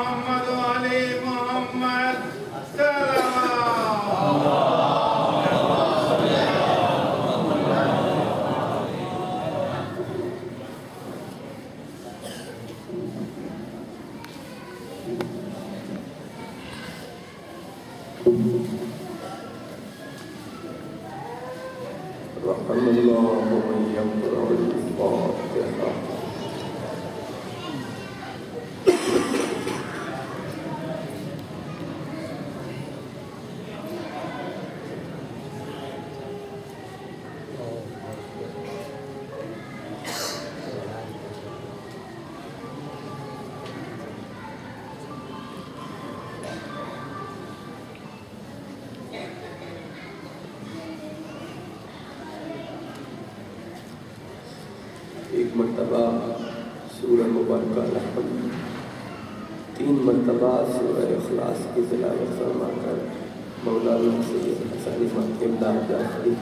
محمد وعلي محمد سلام رحم الله من يقرأ الفاتحة. ایک مرتبہ سورہ مبارکہ الحمد، 3 مرتبہ سورہ اخلاص کی تلاوت فرما کر مولانا سید حسن امداد جعفری،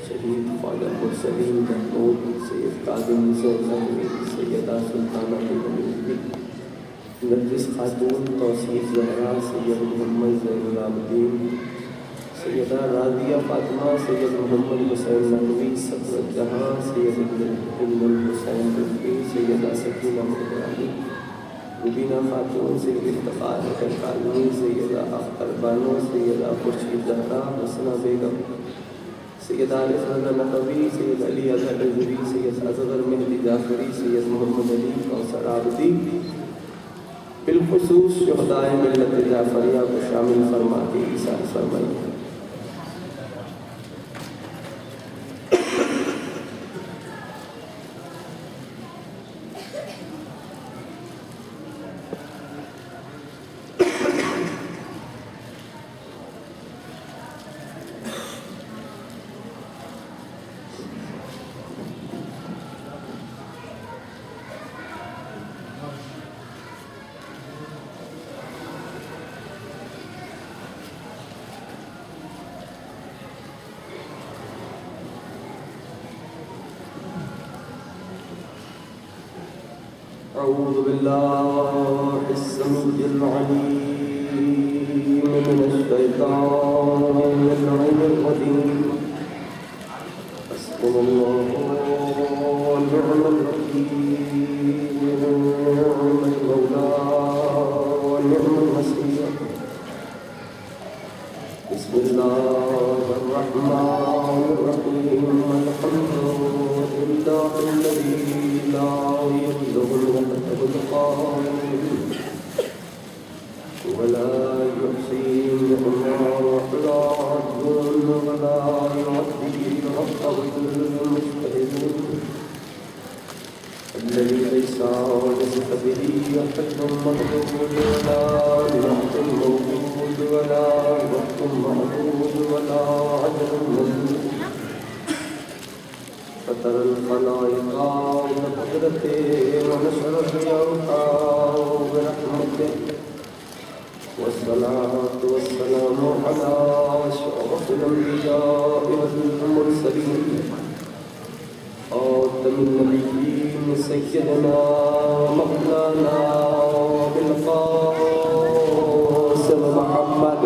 شہید خواجہ مرسلین محمود، سید کاظم حسین ظہری، سیدہ سلطانہ بنت نرگس خاتون توصیف زہرا، سید محمد زین العابدین، سیدہ راضیہ فاطمہ، سید محمد حسین نقوی صدر جہاں، سید ابن الحسین رفیع، سیدہ سکینہ مقداری، مبینہ خاتون، سید افتخار کالمی، سیدہ اختر بانو، سیدہ خورشید زہرا، حسنہ بیگم، سید عارف رضا نقوی، سید علی اظہر رضوی، سید اصغر مہدی جعفری، سید محمد علی کوثر عابدی، بالخصوص شہدائے ملت جعفریہ کو شامل فرما کے ایثار فرمائیے۔ أعوذ بالله السميع العليم من الشيطان اللعين الرجيم. حسبنا الله ونعم الوكيل، نعم المولى ونعم النصير. بسم الله الرحمن الرحيم. الحمد لله الذي لا يبلغ الوحدة القائل ولا يحصي النعماء ولا عبد ولا يعطي ربه المجتهد الذي ليس لصفته أحد مطلوب ولا نعت موجود ولا وقت معبود ولا عدل مملوك. فتر الخلائق بقدرته ونشر الرياح برحمته، والصلاة والسلام على أشرف الأنبياء والمرسلين، خاتم النبيين سيدنا مولانا بالقاسم محمد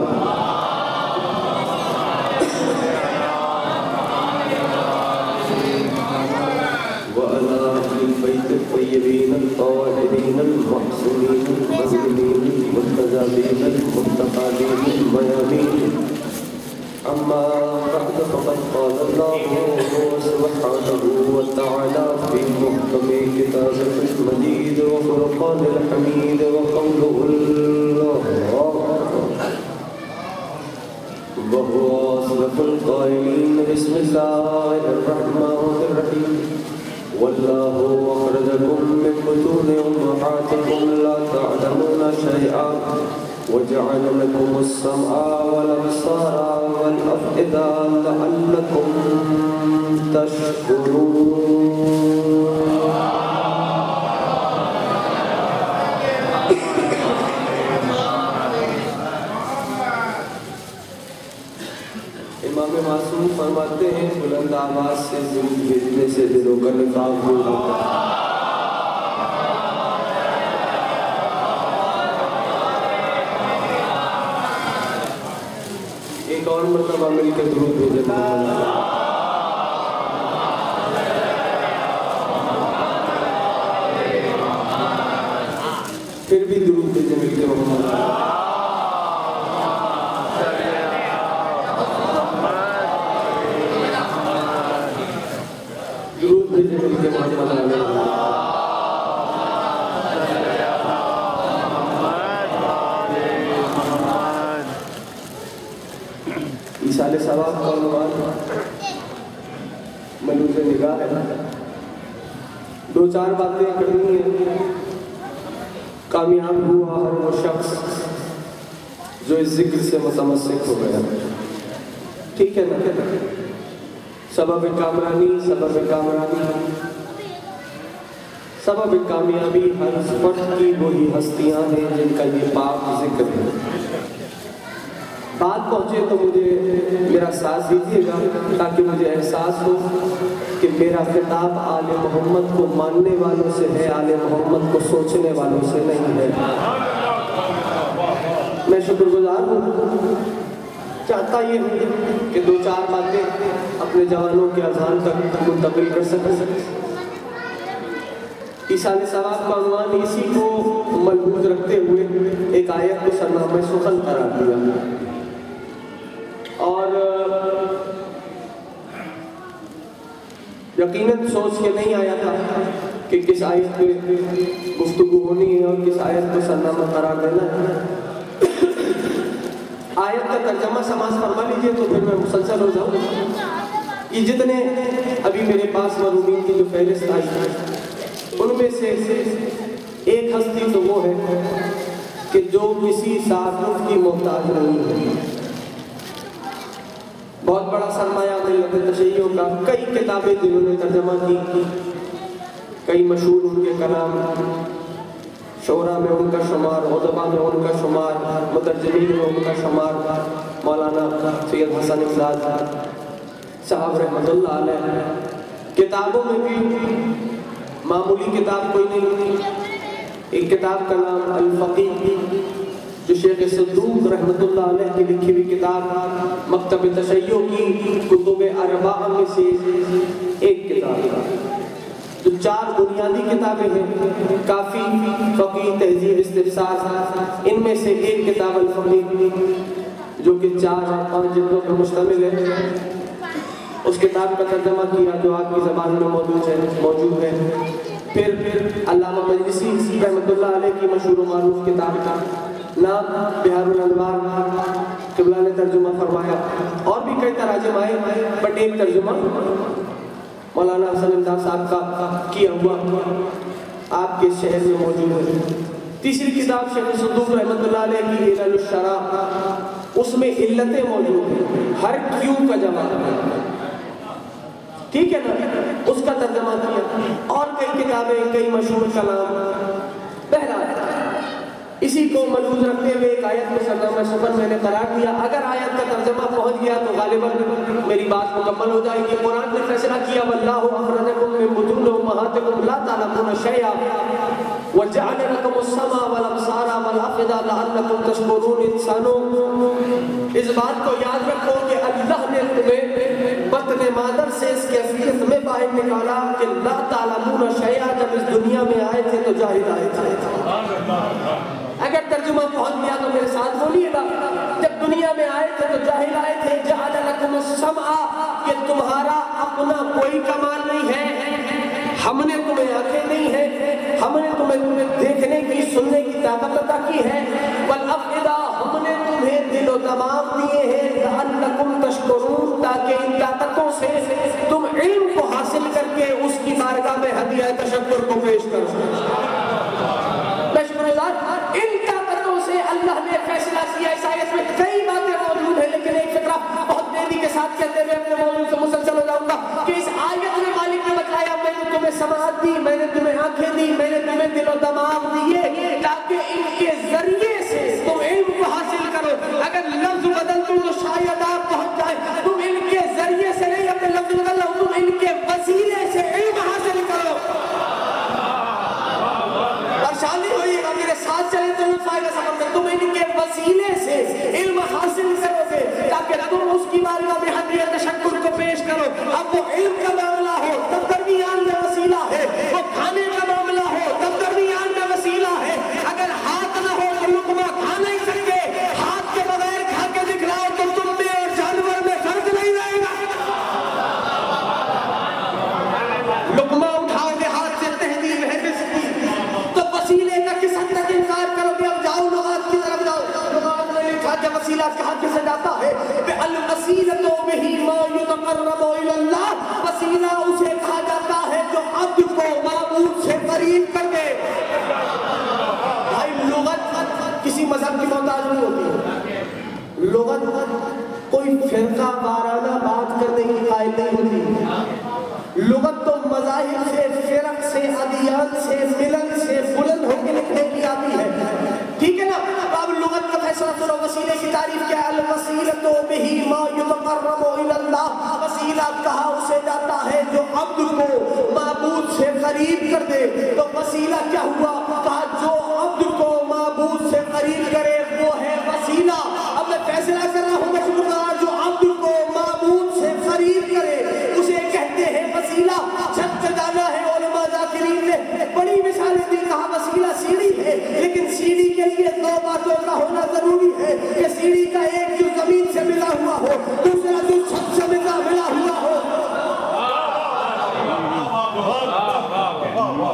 وعلى أهل البيت الطيبين الطاهرين المحسنين المظلومين المتزابين المتقابلين الميامين. أما بعد فقد قال الله سبحانه وتعالى في محكم كتابه المجيد وفرقان الحميد وقوله الله وهو أصدق القائلين. بسم الله الرحمن الرحيم. والله أخرجكم من بطون أمهاتكم لا تعلمون شيئا وجعل لكم السمع والأبصار والأفئدة لعلكم تشكرون. امام معصوم فرماتے ہیں بلند آواز سے درود بھیجنے سے دلوں کا نفاق دور ہوتا ہے. مرتبہ مل کے درود بھیجیں محمد پھر بھی درود بھیجیں مل کے محمد درود بھیجیں مل کے محمد ایصال ثواب کا عنوان ملوز نگاہ ہے. دو چار باتیں کرنی ہیں. کامیاب ہوا ہر وہ شخص جو اس ذکر سے متمسک ہو گیا. ٹھیک ہے نا؟ سبب کامیابی ہر فرد کی وہی ہستیاں ہیں جن کا یہ پاک ذکر ہے. بات پہنچے تو مجھے میرا ساتھ دیجیے گا تاکہ مجھے احساس ہو کہ میرا خطاب آل محمد کو ماننے والوں سے ہے, آل محمد کو سوچنے والوں سے نہیں ہے. میں شکر گزار ہوں. چاہتا یہ ہوں کہ دو چار باتیں اپنے جوانوں کے اذہان تک منتقل کر سکیں. ایصال ثواب کا عنوان اسی کو ملحوظ رکھتے ہوئے ایک آیت کو سرنامہ سخن قرار دیا اور یقیناً سوچ کے نہیں آیا تھا کہ کس آیت پہ گفتگو ہونی ہے اور کس آیت کو سرنامہ قرار دینا ہے. آیت کا ترجمہ سماعت فرما لیجیے تو پھر میں مسلسل ہو جاؤں. یہ جتنے ابھی میرے پاس مرحومین کی جو فہرست آئی ہے ان میں سے ایک ہستی تو وہ ہے کہ جو کسی تعارف کی محتاج نہیں ہے. بہت بڑا سرمایہ ملت تشیعوں کا, کئی کتابیں جنہوں نے ترجمہ کی, کئی مشہور ان کے کلام, شعراء میں ان کا شمار, ادباء میں ان کا شمار, مترجمین میں ان کا شمار. مولانا سید حسن امداد صاحب رحمۃ اللہ علیہ. کتابوں میں بھی معمولی کتاب کوئی نہیں. ایک کتاب کا نام الفقی جو شیخ صدوق رحمۃ اللہ علیہ کی لکھی ہوئی کتاب, مکتب تشیع کی کتب اربعہ میں سے ایک کتاب, جو چار بنیادی کتابیں ہیں, کافی, فقہ, تہذیب, استفسار. ان میں سے ایک کتاب الفقی جو کہ 4 اور 5 جلدوں پر مشتمل ہے. اس کتاب کا ترجمہ کیا جو آپ کی زبان میں موجود ہے. پھر علامہ مجلسی رحمۃ اللہ علیہ کی مشہور و معروف کتاب کا نام بہار الانوار قبلہ نے ترجمہ فرمایا. اور بھی کئی تراجم آئے بٹ ایک ترجمہ مولانا حسن امداد صاحب کا کیا ہوا آپ کے شہر میں موجود ہے. تیسری کتاب شیخ صدوق رحمۃ اللہ علیہ کی علل الشرع, اس میں علتیں موجود ہیں, ہر کیوں کا جواب ہے. ٹھیک ہے نا, اس کا ترجمہ کیا. اور کئی کتابیں, کئی مشہور کلام. بہرحال اسی کو ملحوظ رکھتے ہوئے ایک آیت کو سرنامہ سخن میں نے قرار دیا. اگر آیت کا ترجمہ پہنچ گیا تو غالباً میری بات مکمل ہو جائے گی. قرآن نے فیصلہ کیا واللہ اخرجکم من بطون امہاتکم لا تعلمون شیئا وجعل لکم السمع والابصار والافئدہ لعلکم تشکرون. انسانوں اس بات کو یاد رکھو کہ اللہ نے تمہیں بطن مادر سے اس کیفیت میں باہر نکالا کہ لا تعلمون شیئا, جب اس دنیا میں آئے تھے تو جاہل آئے تھے. اگر ترجمہ پہنچ گیا تو میرے ساتھ بولیے گا, جب دنیا میں آئے تھے تو جاہل آئے تھے. جعل لکم السمع, یہ تمہارا اپنا کوئی کمال نہیں ہے. ہم نے تمہیں آنکھیں نہیں ہیں, ہم نے تمہیں دیکھنے کی, سننے کی طاقت عطا کی ہے. والافئدہ, ہم نے تمہیں دل و دماغ دیے ہیں. لعلکم تشکرون, تاکہ ان طاقتوں سے تم علم کو حاصل کر کے اس کی بارگاہ میں ہدیہ تشکر کو پیش کر سکو. ان طاقتوں سے اللہ نے فیصلہ کیا. اس آیت میں کئی باتیں موجود ہیں لیکن ایک فکرہ بہت دیری کے ساتھ کہتے ہوئے اپنے موضوع سے مسلسل ہو جاؤں گا کہ اس آیت میں مالک نے بتایا میں نے تمہیں سماعت دی, میں نے تمہیں آنکھیں دی, میں نے تمہیں دل و دماغ دیے تاکہ ان کے ذریعے سے تم علم کو حاصل کرو. اگر لفظ بدل دوں تو شاید آپ پہنچ جائے. تم ان کے ذریعے سے نہیں, اپنے لفظ بدل لو, تم ان کے وسیلے سے علم حاصل کرو. اور شادی ہوئی گا میرے ساتھ چلے تو فائدہ سمجھ. تم ان کے وسیلے سے علم حاصل کرو گے تاکہ تم اس کی بارگاہ میں حدیہ تشکر کو پیش کرو. اب وہ علم کا معاملہ ہو تب درمیان میں وسیلہ ہے, وہ کھانے کا معاملہ ہو تب درمیان میں وسیلہ ہے. اگر ہاتھ نہ ہو تو لقمہ کھا نہیں سکتے, ہاتھ کے بغیر کھا کے دکھلاؤ تو تم میں اور جانور میں فرق نہیں رہے گا. لقمہ اٹھاؤ گے ہاتھ سے, تہذیب ہے رزق کی, تو وسیلے کا کس حد تک انکار کرو گے؟ اب جاؤ لغات کی طرف جاؤ. لغات میں لکھا کہ وسیلہ کہاں کسے جاتا ہے؟ الوسیلۃ بہ ما یتقرب الی اللہ, وسیلہ اسے کہا جاتا ہے جو عبد کو معبود سے قریب کر دے. بھائی لغت کسی مذہب کی محتاج نہیں ہوتی. لغت کوئی فرقہ وارانہ بات کرنے کی قائل نہیں ہوتی. لغت تو مذاہب سے, فرق سے, ادیان سے, ملل سے بلند ہو کے لکھنے کی آتی ہے. ٹھیک ہے نا؟ اب لغت کا فیصلہ سنو. وسیلے کی تعریف کیا ہے؟ الوسیلۃ بہ ما یتقرب الی اللہ, وسیلہ کہا اسے جاتا ہے جو عبد کو معبود سے قریب کر دے. تو وسیلہ کیا ہوا؟ کہا جو عبد کو معبود سے قریب کرے وہ ہے وسیلہ. اب میں فیصلہ کر رہا ہوں مخلوقات, جو عبد کو معبود سے قریب کرے اسے کہتے ہیں وسیلہ. چھت پہ جانا ہے, علماء ذاکرین نے بڑی مثالیں دی. کہا وسیلہ سیڑھی ہے, لیکن سیڑھی کے لیے دو باتوں کا ہونا ضروری ہے کہ سیڑھی کا ایک جو زمین سے ملا ہوا ہو, دوسرا جو چھت سے ملا ہوا ہو.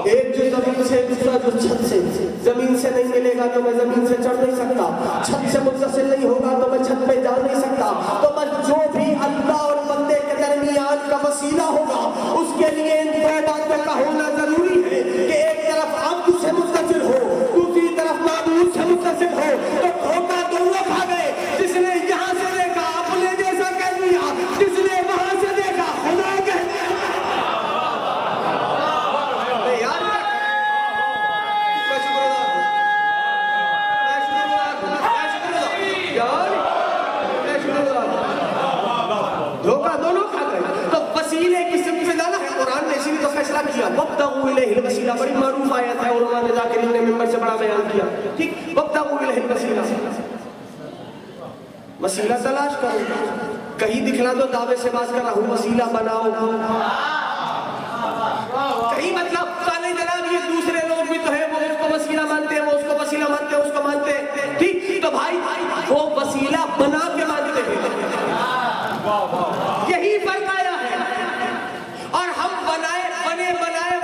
ایک جو زمین سے, دوسرا جو چھت سے. زمین سے نہیں ملے گا تو میں زمین سے چڑھ نہیں سکتا, چھت سے متصل نہیں ہوگا تو میں چھت پہ جا نہیں سکتا. تو بس جو بھی اللہ اور بندے کے درمیان کا وسیلہ ہوگا اس کے لیے ان دو باتوں کا ہونا ضروری ہے کہ ایک طرف عبد سے متصل ہو, دوسری طرف معبود سے متصل ہو. تو دھوکہ دونوں کھا گئے. جس نے یہاں سے دیکھا اپنے جیسا کہہ دیا, جس نے وہاں سے دیکھا خدا کہہ دیا. دھوکہ دونوں کھا گئے. تو وسیلے کی سمت سے جانا ہے. قرآن نے اسی لیے تو فیصلہ کیا وابتغوا الیہ الوسیلہ, بڑی معروف آیت ہے, علماء نے ذاکرین نے ممبر سے بڑا بیان کیا. ٹھیک, وابتغوا الیہ الوسیلہ, وسیلہ تلاش کرو. کہیں دکھلا دو دعوے سے بات کر رہا ہوں, وسیلہ بناؤ. کہیں مطلب کالے جناب یہ دوسرے لوگ بھی تو ہے, وہ اس کو وسیلہ مانتے ہیں, وہ اس کو وسیلہ مانتے ہیں, اس کو مانتے ہیں. ٹھیک, تو بھائی وہ وسیلہ بنا کے مانتے ہیں. یہی فرق آیا ہے. اور ہم بنائے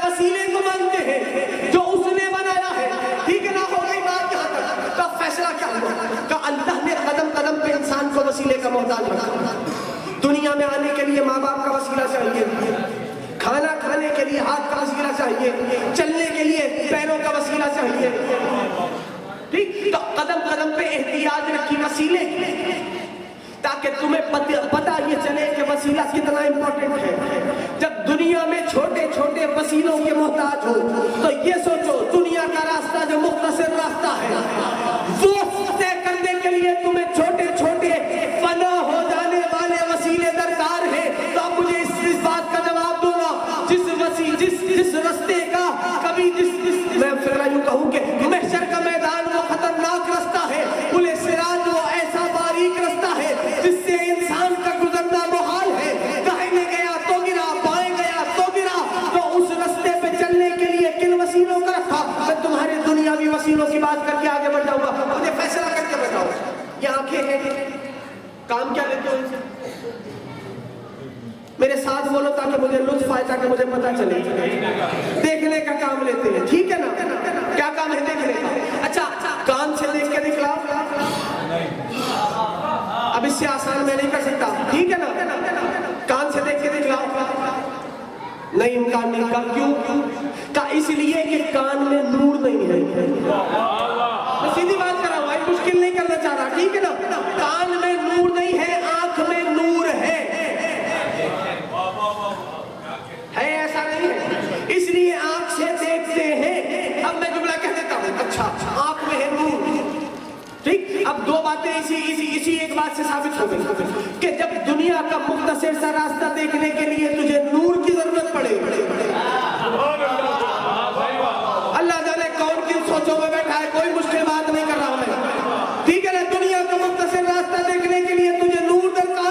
وسیلے کو مانتے ہیں جو اس نے بنایا ہے. ٹھیک ہے نا, ہو گئی بات یہاں تک. کا فیصلہ کیا ہوا؟ کہ اللہ نے قدم قدم پہ انسان کو وسیلے کا محتاج رکھا. دنیا میں آنے کے لیے ماں باپ کا وسیلہ چاہیے, کھانا کھانے کے لیے ہاتھ کا وسیلہ چاہیے, چلنے کے لیے پیروں کا وسیلہ چاہیے. ٹھیک, تو قدم قدم پہ احتیاج رکھی وسیلے, تاکہ تمہیں پتہ یہ چلے کہ وسیلہ کتنا امپورٹنٹ ہے. جب دنیا میں چھوٹے چھوٹے وسیلوں کے محتاج ہو تو یہ سوچو دنیا کا راستہ جو مختصر راستہ ہے وہ طے کرنے کے لیے تمہیں چھوٹے چھوٹے فنا ہو جانے والے وسیلے درکار ہیں. تو اب مجھے اس بات کا جواب دو نا, جس رستے کا کبھی میں پھر یوں کہوں کہ محشر کا میدان وہ خطرناک رستہ ہے, پل صراط وہ ایسا باریک رستہ ہے جس سے انسان کا گزرنا محال ہے. دائیں گیا تو گرا, بائیں گیا تو گرا. تو اس رستے پہ چلنے کے لیے کن وسیلوں کا رکھا؟ میں تمہارے دنیاوی وسیلوں کی بات کر کے آگے بڑھ جاؤں گا. مجھے فیصلہ کر کے بتاؤ, یہ آنکھیں ہیں, کام کیا لیتے ہو ان سے؟ میرے ساتھ بولو تاکہ مجھے لطف آئے, تاکہ مجھے پتہ چلے. دیکھنے کا کام لیتے ہیں. ٹھیک ہے نا, کیا کام ہے دیکھنے کا؟ اچھا, کان سے دیکھ کے دکھلاؤ. اب اس سے آسان میں نہیں کر سکتا. ٹھیک ہے نا, کان سے دیکھ کے دکھلاؤ. نہیں, امکان نہیں. کا کیوں؟ کا اس لیے کہ کان میں نور نہیں ہے. میں سیدھی بات کر رہا ہوں, مشکل نہیں کرنا چاہ رہا. ٹھیک ہے نا, کان میں نور نہیں ہے, آنکھ میں نور ہے. ایسا نہیں ہے, اس لیے آنکھ سے دیکھتے ہیں. اب میں جملہ کہہ دیتا ہوں. اچھا, آنکھ میں ہے نور. ٹھیک, اب دو باتیں اسی ایک بات سے ثابت ہو گئی کہ جب دنیا کا مختصر سا راستہ دیکھنے کے لیے تجھے نور کی ضرورت پڑے. اللہ جانے کون کن سوچوں میں بیٹھا ہے, کوئی مشکل بات نہیں کر رہا ہوں میں. ٹھیک ہے نا, دنیا کا مختصر راستہ دیکھنے کے لیے تجھے نور درکار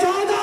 14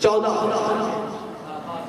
14।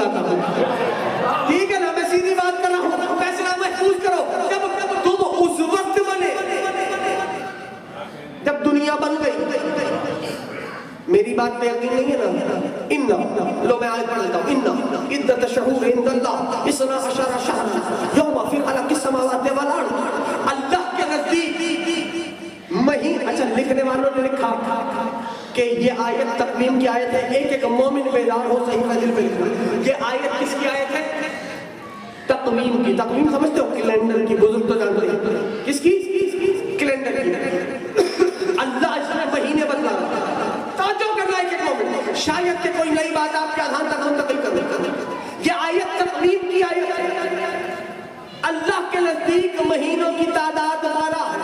لاتا ہوں. ٹھیک ہے نا, میں سیدھی بات کر رہا ہوں, فیصلہ محفوظ کرو. جب تم اس وقت بنے جب دنیا بن گئی, میری بات پہ یقین نہیں ہے نا, ان لو میں آیت پڑھ لیتا ہوں, ان عدت الشہور عند اللہ 12 شہرا یوم فی خلق السماوات والارض, اللہ کے نزدیک مہین. اچھا, لکھنے والوں نے لکھا کہ یہ آیت تقویم کی آیت ہے, ایک ایک مومن بیدار ہو صحیح دل پہ لکھو. یہ آیت کس کی آیت ہے؟ تقویم کی. تقویم سمجھتے ہو, کیلنڈر کی, بزرگ تو جانتے ہیں. کس کی؟ کیلنڈر کی. اللہ اس نے مہینے بدلا رہا ہے. توجہ کرنا ہے کہ مومن, شاید کہ کوئی نئی بات آپ کے اذہان تک منتقل کر دے. یہ آیت تقویم کی آیت ہے. اللہ کے نزدیک مہینوں کی تعداد 12 ہے.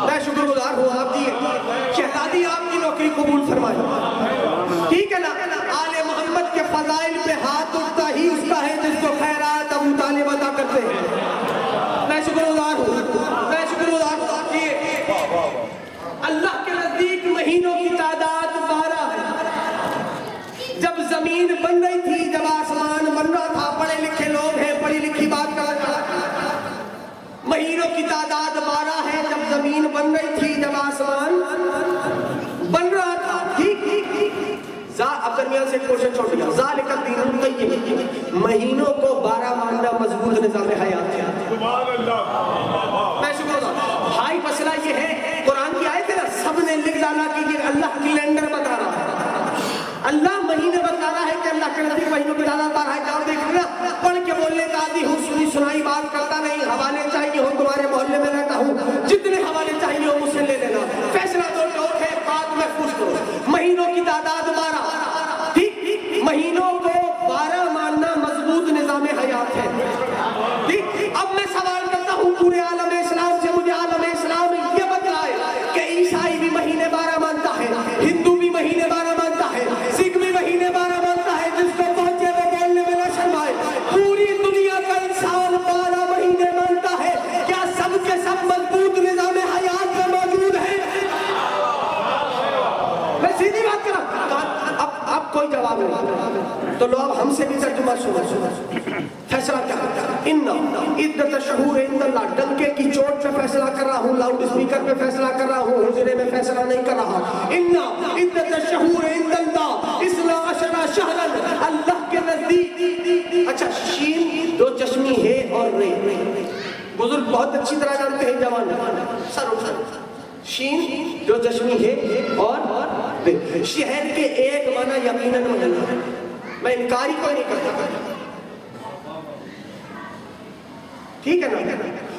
میں شکر گزار ہوں آپ کی, شہزادی آپ کی نوکری قبول فرمائے. ٹھیک ہے نا, آل محمد کے فضائل پہ ہاتھ اٹھتا ہی اس کا ہے جس کو خیرات ابو طالب عطا کرتے ہیں. میں شکر گزار ہوں, میں شکر گزار ہوں. اللہ کے نزدیک مہینوں کی تعداد 12 ہے. جب زمین بن رہی تھی, جب آسمان بن رہا تھا, پڑھے لکھے لوگ ہیں, پڑھی لکھی بات کر رہا تھا, مہینوں کی تعداد 12 ہے. جب زمین بن رہی تھی, جب آسمان بن رہا تھا. ٹھیک اب درمیان سے کوشش چھوڑ دیا. ذالک الدین القیم, مہینوں کو 12 ماننا مضبوط نظام حیات ہے. سبحان اللہ. میں شکر گزار. بھائی مسئلہ یہ ہے, قرآن کی آیت ہے نا, سب نے لکھ ڈالا کہ یہ اللہ کیلنڈر بتا رہا ہے, اللہ مہینے بتا رہا ہے کہ اللہ کے نزدیک مہینوں کی تعداد 12 ہے. جاؤ دیکھ نا, پڑھ کے بولنے کا عادی ہوں, سنی سنائی بات کرتا نہیں. حوالے چاہیے ہو, تمہارے محلے میں رہتا ہوں, جتنے حوالے چاہیے ہو مجھ سے لے لینا. فیصلہ تو ٹوٹ ہے, بات محفوظ کرو. مہینوں کی تعداد 12. ٹھیک, مہینوں کو 12 ماننا مضبوط نظام حیات ہے. ٹھیک, اب میں سوال کرتا ہوں پورے عالم اسلام سے, مجھے عالم اسلام یہ بتلائے کہ عیسائی بھی مہینے 12 مانتا ہے, ہندو بھی مہینے 12 مانتا ہے, سکھ بھی مہینے 12 مانتا ہے. جس کو پہنچے وہ بولنے میں نہ شرمائے. پوری دنیا کا انسان 12 مہینے مانتا ہے. کیا سب کے سب مضبوط نظام حیات میں موجود ہے؟ میں سیدھی بات کر رہا ہوں. اب کوئی جواب نہیں تو لو اب ہم سے بھی ترجمہ سنو. فیصلہ کیا ہے؟ ان عدت الشہور عند اللہ, ڈنکے کی چوٹ پہ فیصلہ کر رہا ہوں, لاؤڈ اسپیکر پہ فیصلہ کر رہا ہوں, حجرے میں فیصلہ نہیں کر رہا. ان عدت الشہور عند اللہ 12 شہرا, اللہ کے نزدیک. اچھا, شین 2 چشمی ہے اور رے, بزرگ بہت اچھی طرح جانتے ہیں, جوان سر اٹھا. شین 2 چشمی ہے اور رے. شہر کے ایک معنی یقیناً بدلنا. میں انکار ہی کوئی نہیں کرتا. ٹھیک ہے نا,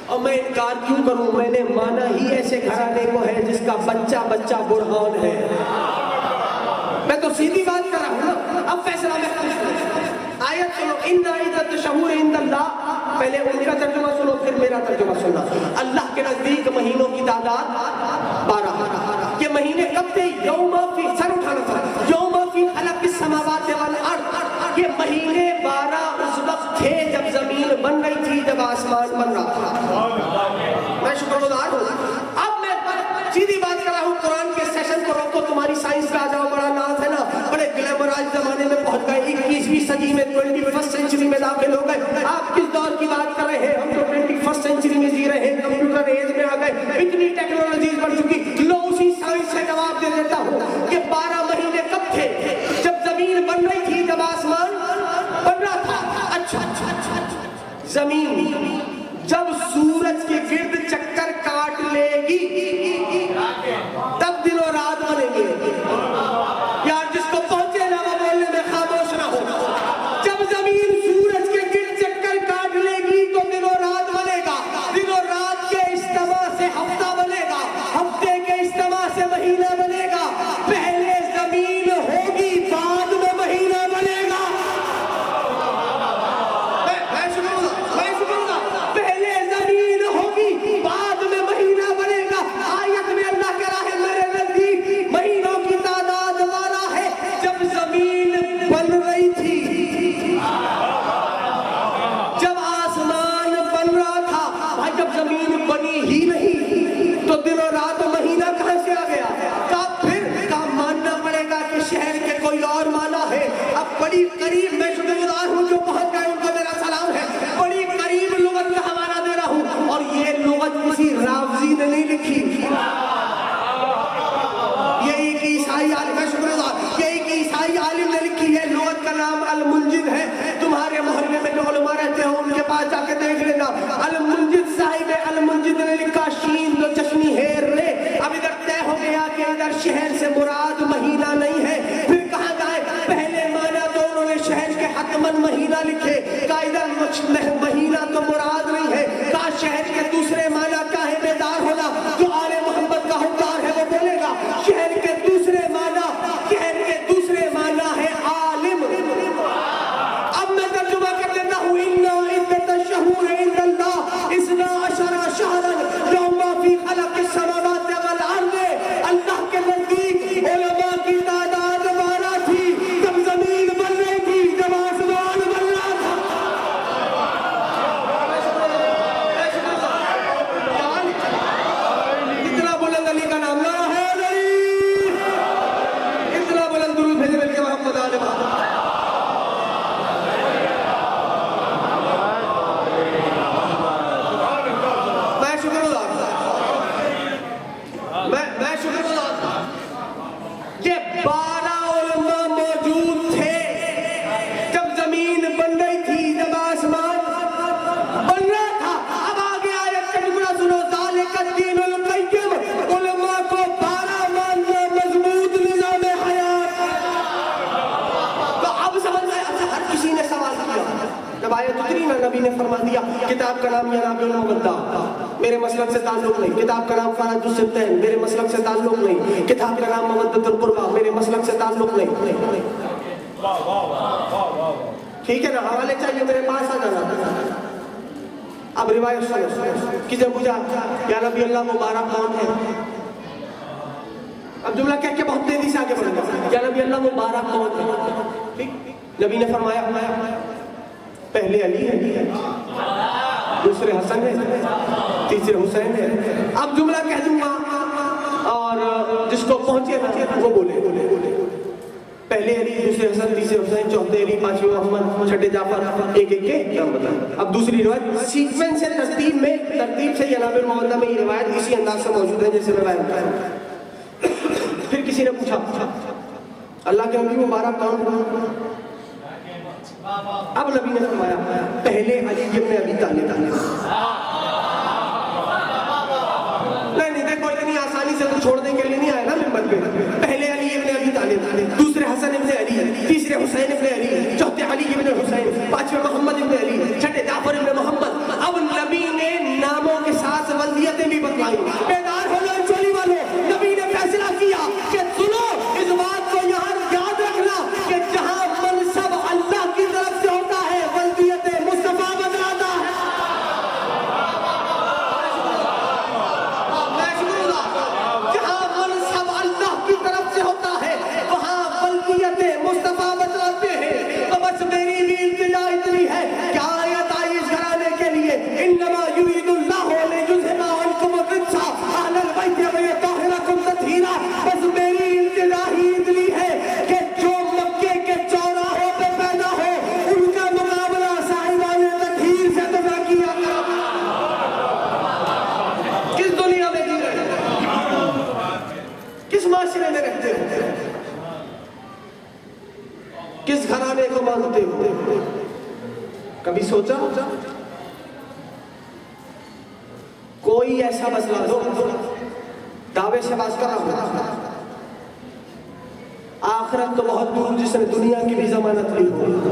اور میں انکار کیوں کروں, میں نے مانا ہی ایسے گھرانے کو ہے جس کا بچہ بچہ برہان ہے. میں تو سیدھی بات کر رہا ہوں نا. اب فیصلہ میں آیت سنو, ان عدت الشہور عند اللہ, پہلے ان کا ترجمہ سنو پھر میرا ترجمہ سننا. اللہ کے نزدیک مہینوں کی تعداد 12. یہ مہینے کب تھے؟ یوم فی, سر اٹھانا تھا, یوم فی خلق السماوات والارض. یہ مہینے 12 اس وقت تھے جب زمین بن رہی تھی, جب آسمان بن رہا تھا. میں شکر گزار ہوں. اب میں سیدھی بات کر رہا ہوں, قرآن کے سیشن کو روکو, تمہاری سائنس کا آ جاؤ, بڑا ناز ہے نا, بڑے گلیمرائز زمانے میں پہنچ گئے, 21ویں صدی میں 21st سینچری میں داخل ہو گئے. آپ کس دور کی بات کر رہے ہیں؟ ہم تو 21st سینچری میں جی رہے ہیں, کمپیوٹر ایج میں آ گئے, اتنی ٹیکنالوجیز بڑھ چکی. لو اسی سائنس سے جواب دے دیتا ہوں کہ 12 مہینے کب تھے؟ جب زمین بن رہی تھی, جب آسمان بن رہا تھا. اچھا, زمین جب سورج کے گرد چکر کاٹ لے گی تب دن و رات بنیں گے. یار جس کو پہنچے نا وہ بولنے میں خاموش نہ ہو. جب زمین سورج کے گرد چکر کاٹ لے گی تو دن و رات بنے گا, دن و رات کے اجتماع سے ہفتہ بنے گا, ہفتے کے اجتماع سے مہینہ بنے گا. پہلے زمین ہوگی, بعد میں مہینہ بنے گا. پہلے زمین ہوگی, بعد میں مہینہ بنے گا. آیت میں اللہ کہہ رہا ہے میرے نزدیک مہینوں کی تعداد 12 ہے. جب زمین بن رہی تھی, جب آسمان بن رہا تھا, بھائی جب زمین بنی ہی نہیں تو دن و رات مہینہ کہاں سے آ گیا؟ کا پھر کا ماننا بڑی قریب، میں شکر گزار ہوں جو پہنچ گئے ان کو میرا سلام ہے، بڑی قریب لغت کا حوالہ دے رہا ہوں، اور یہ لغت کسی رافضی نے نہیں لکھی، یہ ایک عیسائی عالم، میں شکر گزار، یہ ایک عیسائی عالم نے لکھی ہے، لغت کا نام المنجد ہے، تمہارے محلے میں جو علماء رہتے ہیں ان کے پاس جا کے دیکھ لینا، المنجد صاحب المنجد نے لکھا شین دو چشمی ہیر رے، اب ادھر طے ہو گیا کہ ادھر شہر سے مراد مہینہ نہیں ہے، پھر کہاں جائے، پہلے معنی تو انہوں نے شہر کے حتماً مہینہ لکھے، کہا ادھر مہینہ تو مراد نہیں ہے، کہا شہر کے دوسرے معنی کیا ہے، بیدار ہونا، جو آل محمد کا حکمران ہے وہ بولے گا، شہر کے دوسرے معنی، شہر کے دوسرے معنی ہے عالم۔ اب میں ترجمہ کر لیتا ہوں، اِنَّا عِدَّةَ الشُّهُورِ عِندَ اللَّهِ اثنا عشر شہرا یوم فی خلق السماوات والارض، اللہ کے نزدیک علماء کی تعداد 12 تھی جب زمین بن رہی تھی، جب آسمان بن رہا تھا۔ اتنا بلند علی کا نام لا ہے نہیں، اتنا بلند درود بھیجے مل کے محمد آل محمد۔ میں شکر گزار کہ 12 علماء موجود تھے جب زمین بن رہی تھی، جب آسمان بن رہا تھا۔ اب آگے آیت کا ٹکڑا سنو، ذالک الدین القیم، علماء کو 12 ماننا مضبوط نظام حیات۔ تو اب سمجھ گئے، ہر کسی نے سوال کیا، جب آیت اتری نا، نبی نے فرما دیا کتاب کا نام ینابع المودع، میرے مسلک سے تعلق نہیں، کتاب کا نام فرائض الستین، میرے مسلک سے تعلق نہیں، کتاب کا نام مودۃ القربیٰ، میرے مسلک سے تعلق نہیں۔ ٹھیک ہے نا، حوالے چاہیے میرے پاس آ جانا۔ اب روایت سنو، کسی نے پوچھا یا نبی اللہ مبارک کون ہے؟ اب جملہ کہہ کے بہت تیزی سے آگے بڑھیں گے، یا نبی اللہ مبارک کون ہے؟ ٹھیک، نبی نے فرمایا پہلے علی ہے، دوسرے حسن ہے، تیسرے حسین ہے۔ اب جملہ کہہ دوں گا اور جس کو پہنچے وہ بولے، پہلے علی، دوسرے حسن، تیسرے حسین، چوتھے علی، پانچویں محمد، چھٹے جعفر، ایک ایک کے نام بتائیں۔ اب دوسری روایت سیکوینس سے ترتیب سے ینابع المودع میں یہ روایت اسی انداز سے موجود ہے جیسے میں بیان کر رہا ہوں۔ پھر کسی نے پوچھا اللہ کے نبی مبارک کون؟ اب نبی نے فرمایا پہلے علی ابن ابی طالب۔ نہیں دیکھو، اتنی آسانی سے تو چھوڑنے کے لیے نہیں آئے نا ممبر پہ۔ پہلے علی ابن ابی طالب، دوسرے حسن ابن علی، تیسرے حسین ابن علی، چوتھے علی ابن حسین، پانچویں محمد ابن علی، چھٹے جعفر ابن محمد۔ اب نبی نے ناموں کے ساتھ ولدیتیں بھی بتلائی۔ بیدار ہو لو چولی والوں، نبی نے فیصلہ کیا کہ سنو، اس بات کو یہاں یاد رکھنا کہ جہاں منصب اللہ کی طرف سے ہوتا ہے ولدیت مصطفیٰ بتلاتا ہے۔ جہاں منصب اللہ کی طرف سے ہوتا ہے وہاں ولدیت مصطفیٰ بتلاتے ہیں۔ تو بس میری بھی التجا اتنی ہے کہ آیت آئی اس گھرانے کے لیے، انما یرید اللہ لیذھب عنکم الرجس اہل البیت ویطہرکم تطہیرا۔ بس میری التجا ہی اتنی ہے کہ جو مکے کے چوراہوں پہ پیدا ہو ان کا مقابلہ صاحبان تطہیر سے تو نہ کیا۔ کس دنیا میں جی رہے ہیں؟ کس معاشرے میں رہتے ہو؟ کس گھرانے کو مانتے ہو؟ کبھی سوچا کوئی ایسا مسئلہ دو، دعوے سے باز کر رہا ہوں، آخرت تو بہت دور جس نے دنیا کی بھی ضمانت لی ہو۔